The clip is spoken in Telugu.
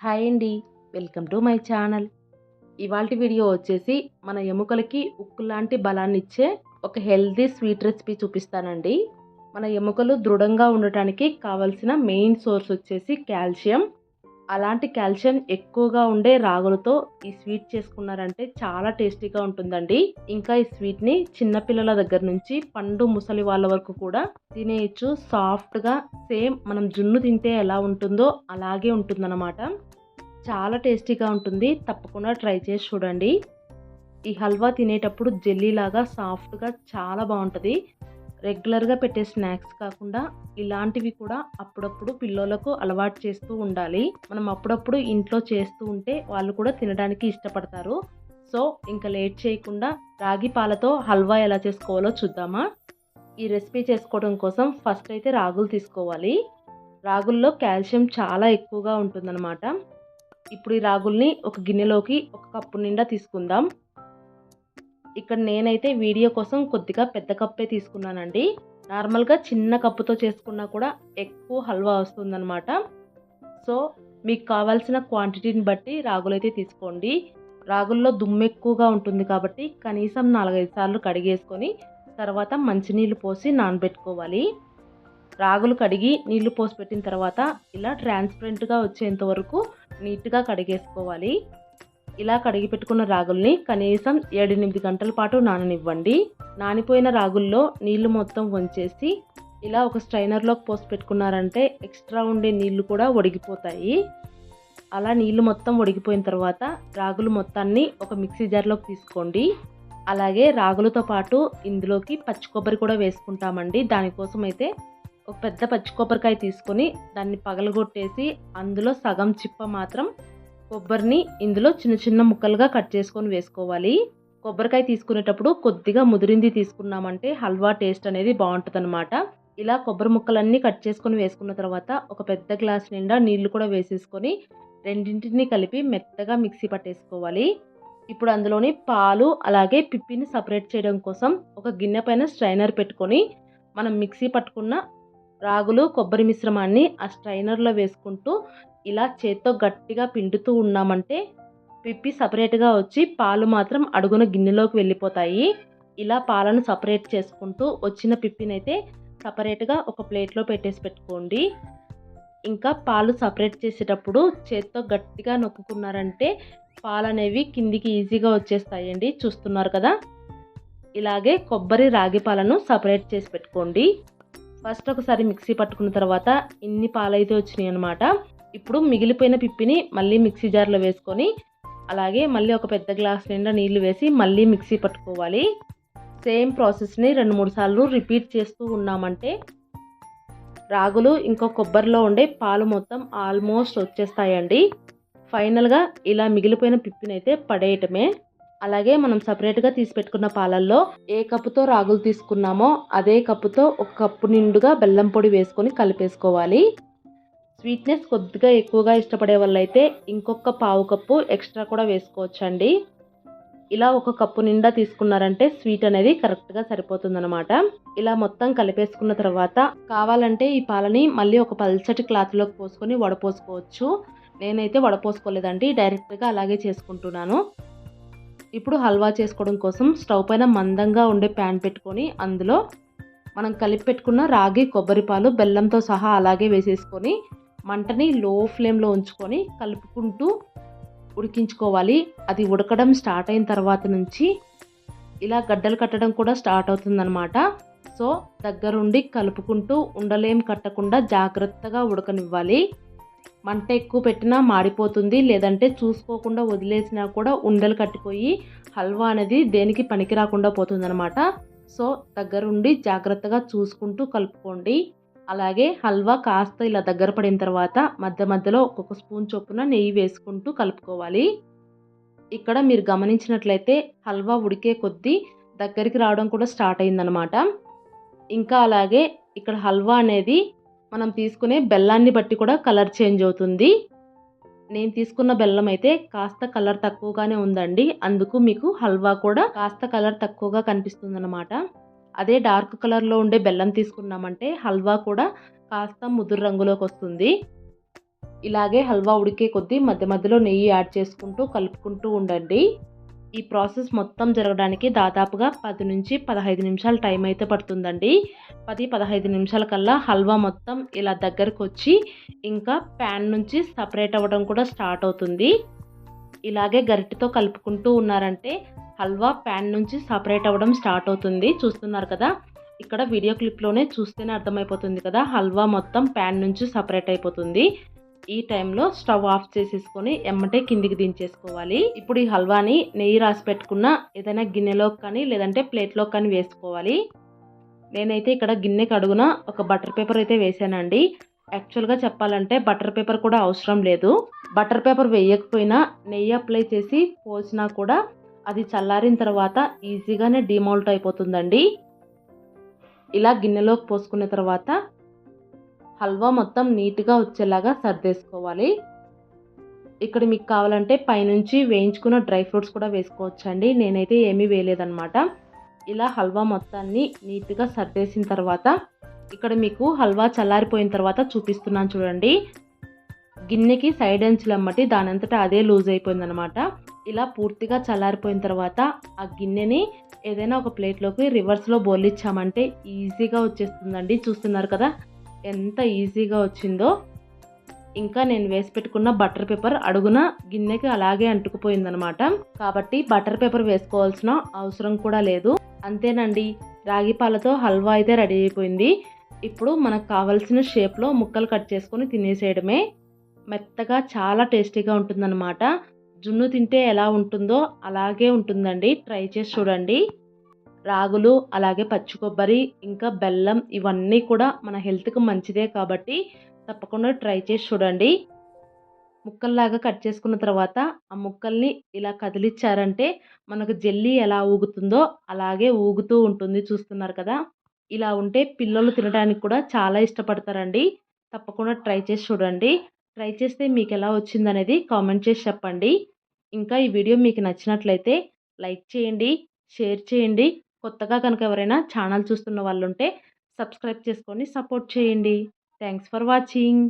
హాయ్ అండి. Welcome to my channel. ఇవాల్టి వీడియో వచ్చేసి మన ఎముకలకి ఉక్కులాంటి బలాన్నిచ్చే ఒక హెల్తీ స్వీట్ రెసిపీ చూపిస్తానండి. మన ఎముకలు దృఢంగా ఉండటానికి కావాల్సిన మెయిన్ సోర్స్ వచ్చేసి కాల్షియం. అలాంటి కాల్షియం ఎక్కువగా ఉండే రాగులతో ఈ స్వీట్ చేసుకున్నారంటే చాలా టేస్టీగా ఉంటుందండి. ఇంకా ఈ స్వీట్ని చిన్నపిల్లల దగ్గర నుంచి పండు ముసలి వాళ్ళ వరకు కూడా తినేయచ్చు. సాఫ్ట్గా సేమ్ మనం జున్ను తింటే ఎలా ఉంటుందో అలాగే ఉంటుందన్నమాట. చాలా టేస్టీగా ఉంటుంది. తప్పకుండా ట్రై చేసి చూడండి. ఈ హల్వా తినేటప్పుడు జెల్లీలాగా సాఫ్ట్గా చాలా బాగుంటుంది. రెగ్యులర్గా పెట్టే స్నాక్స్ కాకుండా ఇలాంటివి కూడా అప్పుడప్పుడు పిల్లలకు అలవాటు చేస్తూ ఉండాలి. మనం అప్పుడప్పుడు ఇంట్లో చేస్తూ ఉంటే వాళ్ళు కూడా తినడానికి ఇష్టపడతారు. సో ఇంకా లేట్ చేయకుండా రాగి పాలతో హల్వా ఎలా చేసుకోవాలో చూద్దామా. ఈ రెసిపీ చేసుకోవడం కోసం ఫస్ట్ అయితే రాగులు తీసుకోవాలి. రాగుల్లో కాల్షియం చాలా ఎక్కువగా ఉంటుందన్నమాట. ఇప్పుడు ఈ రాగుల్ని ఒక గిన్నెలోకి ఒక కప్పు నిండా తీసుకుందాం. ఇక్కడ నేనైతే వీడియో కోసం కొద్దిగా పెద్ద కప్పే తీసుకున్నానండి. నార్మల్గా చిన్న కప్పుతో చేసుకున్నా కూడా ఎక్కువ హల్వా వస్తుందన్నమాట. సో మీకు కావాల్సిన క్వాంటిటీని బట్టి రాగులైతే తీసుకోండి. రాగుల్లో దుమ్ము ఎక్కువగా ఉంటుంది కాబట్టి కనీసం 4-5 సార్లు కడిగేసుకొని తర్వాత మంచినీళ్ళు పోసి నానబెట్టుకోవాలి. రాగులు కడిగి నీళ్లు పోసి పెట్టిన తర్వాత ఇలా ట్రాన్స్పరెంట్గా వచ్చేంత వరకు నీట్గా కడిగేసుకోవాలి. ఇలా కడిగి పెట్టుకున్న రాగుల్ని కనీసం 7-8 గంటల పాటు నాననివ్వండి. నానిపోయిన రాగుల్లో నీళ్లు మొత్తం వంచేసి ఇలా ఒక స్ట్రైనర్లోకి పోసి పెట్టుకున్నారంటే ఎక్స్ట్రా ఉండే నీళ్లు కూడా ఒడిగిపోతాయి. అలా నీళ్లు మొత్తం ఒడిగిపోయిన తర్వాత రాగులు మొత్తాన్ని ఒక మిక్సీ జార్లోకి తీసుకోండి. అలాగే రాగులతో పాటు ఇందులోకి పచ్చి కొబ్బరి కూడా వేసుకుంటామండి. దానికోసం అయితే ఒక పెద్ద పచ్చి కొబ్బరికాయ తీసుకొని దాన్ని పగలగొట్టేసి అందులో సగం చిప్ప మాత్రం కొబ్బరిని ఇందులో చిన్న చిన్న ముక్కలుగా కట్ చేసుకొని వేసుకోవాలి. కొబ్బరికాయ తీసుకునేటప్పుడు కొద్దిగా ముదిరింది తీసుకున్నామంటే హల్వా టేస్ట్ అనేది బాగుంటుందన్నమాట. ఇలా కొబ్బరి ముక్కలన్నీ కట్ చేసుకొని వేసుకున్న తర్వాత ఒక పెద్ద గ్లాస్ నిండా నీళ్లు కూడా వేసేసుకొని రెండింటిని కలిపి మెత్తగా మిక్సీ పట్టేసుకోవాలి. ఇప్పుడు అందులోని పాలు అలాగే పిప్పిని సపరేట్ చేయడం కోసం ఒక గిన్నె పైన స్ట్రైనర్ పెట్టుకొని మనం మిక్సీ పట్టుకున్న రాగులు కొబ్బరి మిశ్రమాన్ని ఆ స్ట్రైనర్లో వేసుకుంటూ ఇలా చేత్తో గట్టిగా పిండుతూ ఉన్నామంటే పిప్పి సపరేట్గా వచ్చి పాలు మాత్రం అడుగున గిన్నెలోకి వెళ్ళిపోతాయి. ఇలా పాలను సపరేట్ చేసుకుంటూ వచ్చిన పిప్పినైతే సపరేట్గా ఒక ప్లేట్లో పెట్టేసి పెట్టుకోండి. ఇంకా పాలు సపరేట్ చేసేటప్పుడు చేత్తో గట్టిగా నొక్కుకున్నారంటే పాలు అనేవి కిందికి ఈజీగా వచ్చేస్తాయండి. చూస్తున్నారు కదా. ఇలాగే కొబ్బరి రాగి పాలను సపరేట్ చేసి పెట్టుకోండి. ఫస్ట్ ఒకసారి మిక్సీ పట్టుకున్న తర్వాత ఇన్ని పాలైతే వచ్చినాయి అనమాట. ఇప్పుడు మిగిలిపోయిన పిప్పిని మళ్ళీ మిక్సీ జార్లో వేసుకొని అలాగే మళ్ళీ ఒక పెద్ద గ్లాస్ నిండా నీళ్లు వేసి మళ్ళీ మిక్సీ పట్టుకోవాలి. సేమ్ ప్రాసెస్ని 2-3 సార్లు రిపీట్ చేస్తూ ఉన్నామంటే రాగులు ఇంకా కొబ్బరిలో ఉండే పాలు మొత్తం ఆల్మోస్ట్ వచ్చేస్తాయండి. ఫైనల్గా ఇలా మిగిలిపోయిన పిప్పినైతే పడేయటమే. అలాగే మనం సపరేట్గా తీసి పెట్టుకున్న పాలల్లో ఏ కప్పుతో రాగులు తీసుకున్నామో అదే కప్పుతో ఒక కప్పు నిండుగా బెల్లం పొడి వేసుకొని కలిపేసుకోవాలి. స్వీట్నెస్ కొద్దిగా ఎక్కువగా ఇష్టపడే వాళ్ళైతే ఇంకొక పావు కప్పు ఎక్స్ట్రా కూడా వేసుకోవచ్చండి. ఇలా ఒక కప్పు నిండా తీసుకున్నారంటే స్వీట్ అనేది కరెక్ట్గా సరిపోతుందన్నమాట. ఇలా మొత్తం కలిపేసుకున్న తర్వాత కావాలంటే ఈ పాలని మళ్ళీ ఒక పల్చటి క్లాత్లోకి పోసుకొని వడపోసుకోవచ్చు. నేనైతే వడపోసుకోలేదండి, డైరెక్ట్గా అలాగే చేసుకుంటున్నాను. ఇప్పుడు హల్వా చేసుకోవడం కోసం స్టవ్ పైన మందంగా ఉండే ప్యాన్ పెట్టుకొని అందులో మనం కలిపి పెట్టుకున్న రాగి కొబ్బరి పాలు బెల్లంతో సహా అలాగే వేసేసుకొని మంటని లో ఫ్లేమ్లో ఉంచుకొని కలుపుకుంటూ ఉడికించుకోవాలి. అది ఉడకడం స్టార్ట్ అయిన తర్వాత నుంచి ఇలా గడ్డలు కట్టడం కూడా స్టార్ట్ అవుతుందన్నమాట. సో దగ్గరుండి కలుపుకుంటూ ఉండలేం కట్టకుండా జాగ్రత్తగా ఉడకనివ్వాలి. మంట ఎక్కువ పెట్టినా మాడిపోతుంది, లేదంటే చూసుకోకుండా వదిలేసినా కూడా ఉండలు కట్టిపోయి హల్వా అనేది దేనికి పనికి రాకుండా పోతుందన్నమాట. సో దగ్గరుండి జాగ్రత్తగా చూసుకుంటూ కలుపుకోండి. అలాగే హల్వా కాస్త ఇలా దగ్గర పడిన తర్వాత మధ్య మధ్యలో ఒక్కొక్క స్పూన్ చొప్పున నెయ్యి వేసుకుంటూ కలుపుకోవాలి. ఇక్కడ మీరు గమనించినట్లయితే హల్వా ఉడికే కొద్దీ దగ్గరికి రావడం కూడా స్టార్ట్ అయిందనమాట. ఇంకా అలాగే ఇక్కడ హల్వా అనేది మనం తీసుకునే బెల్లాన్ని బట్టి కూడా కలర్ చేంజ్ అవుతుంది. నేను తీసుకున్న బెల్లం అయితే కాస్త కలర్ తక్కువగానే ఉందండి. అందుకు మీకు హల్వా కూడా కాస్త కలర్ తక్కువగా కనిపిస్తుంది అన్నమాట. అదే డార్క్ కలర్లో ఉండే బెల్లం తీసుకున్నామంటే హల్వా కూడా కాస్త ముదురు రంగులోకి వస్తుంది. ఇలాగే హల్వా ఉడికే కొద్దీ మధ్య మధ్యలో నెయ్యి యాడ్ చేసుకుంటూ కలుపుకుంటూ ఉండండి. ఈ ప్రాసెస్ మొత్తం జరగడానికి దాదాపుగా 10 నుంచి 15 నిమిషాలు టైం అయితే పడుతుందండి. 10-15 నిమిషాల కల్లా హల్వా మొత్తం ఇలా దగ్గరకొచ్చి ఇంకా ప్యాన్ నుంచి సపరేట్ అవ్వడం కూడా స్టార్ట్ అవుతుంది. ఇలాగే గరిటెతో కలుపుకుంటూ ఉన్నారంటే హల్వా ప్యాన్ నుంచి సపరేట్ అవ్వడం స్టార్ట్ అవుతుంది. చూస్తున్నారు కదా, ఇక్కడ వీడియో క్లిప్లోనే చూస్తేనే అర్థమైపోతుంది కదా, హల్వా మొత్తం ప్యాన్ నుంచి సపరేట్ అయిపోతుంది. ఈ టైంలో స్టవ్ ఆఫ్ చేసేసుకొని ఎమ్మటే కిందికి దించేసుకోవాలి. ఇప్పుడు ఈ హల్వాని నెయ్యి రాసి పెట్టుకున్న ఏదైనా గిన్నెలోకి కానీ లేదంటే ప్లేట్లోకి కానీ వేసుకోవాలి. నేనైతే ఇక్కడ గిన్నెకి అడుగున ఒక బటర్ పేపర్ అయితే వేసానండి. యాక్చువల్గా చెప్పాలంటే బటర్ పేపర్ కూడా అవసరం లేదు. బటర్ పేపర్ వేయకపోయినా నెయ్యి అప్లై చేసి పోసినా కూడా అది చల్లారిన తర్వాత ఈజీగానే డిమోల్ట్ అయిపోతుందండి. ఇలా గిన్నెలోకి పోసుకున్న తర్వాత హల్వా మొత్తం నీట్గా వచ్చేలాగా సర్దేసుకోవాలి. ఇక్కడ మీకు కావాలంటే పైనుంచి వేయించుకున్న డ్రై ఫ్రూట్స్ కూడా వేసుకోవచ్చండి. నేనైతే ఏమీ వేయలేదన్నమాట. ఇలా హల్వా మొత్తాన్ని నీట్గా సర్దేసిన తర్వాత ఇక్కడ మీకు హల్వా చల్లారిపోయిన తర్వాత చూపిస్తున్నాను చూడండి. గిన్నెకి సైడ్ అంచులు అమ్మటి దానంతటా అదే లూజ్ అయిపోయిందనమాట. ఇలా పూర్తిగా చల్లారిపోయిన తర్వాత ఆ గిన్నెని ఏదైనా ఒక ప్లేట్లోకి రివర్స్లో బోర్లిచ్చామంటే ఈజీగా వచ్చేస్తుందండి. చూస్తున్నారు కదా ఎంత ఈజీగా వచ్చిందో. ఇంకా నేను వేసి పెట్టుకున్న బటర్ పేపర్ అడుగున గిన్నెకి అలాగే అంటుకుపోయిందనమాట. కాబట్టి బటర్ పేపర్ వేసుకోవాల్సిన అవసరం కూడా లేదు. అంతేనండి, రాగి పాలతో హల్వా అయితే రెడీ అయిపోయింది. ఇప్పుడు మనకు కావాల్సిన షేప్లో ముక్కలు కట్ చేసుకొని తినేసేయడమే. మెత్తగా చాలా టేస్టీగా ఉంటుందన్నమాట. జున్ను తింటే ఎలా ఉంటుందో అలాగే ఉంటుందండి. ట్రై చేసి చూడండి. రాగులు అలాగే పచ్చి కొబ్బరి ఇంకా బెల్లం ఇవన్నీ కూడా మన హెల్త్కి మంచిదే కాబట్టి తప్పకుండా ట్రై చేసి చూడండి. ముక్కల్లాగా కట్ చేసుకున్న తర్వాత ఆ ముక్కల్ని ఇలా కదిలిచ్చారంటే మనకు జెల్లీ ఎలా ఊగుతుందో అలాగే ఊగుతూ ఉంటుంది. చూస్తున్నారు కదా, ఇలా ఉంటే పిల్లలు తినడానికి కూడా చాలా ఇష్టపడతారండి. తప్పకుండా ట్రై చేసి చూడండి. ట్రై చేస్తే మీకు ఎలా వచ్చిందనేది కామెంట్ చేసి చెప్పండి. ఇంకా ఈ వీడియో మీకు నచ్చినట్లయితే లైక్ చేయండి, షేర్ చేయండి. కొత్తగా కనుక ఎవరైనా ఛానల్ చూస్తున్న వాళ్ళు ఉంటే సబ్స్క్రైబ్ చేసుకొని సపోర్ట్ చేయండి. Thanks for watching.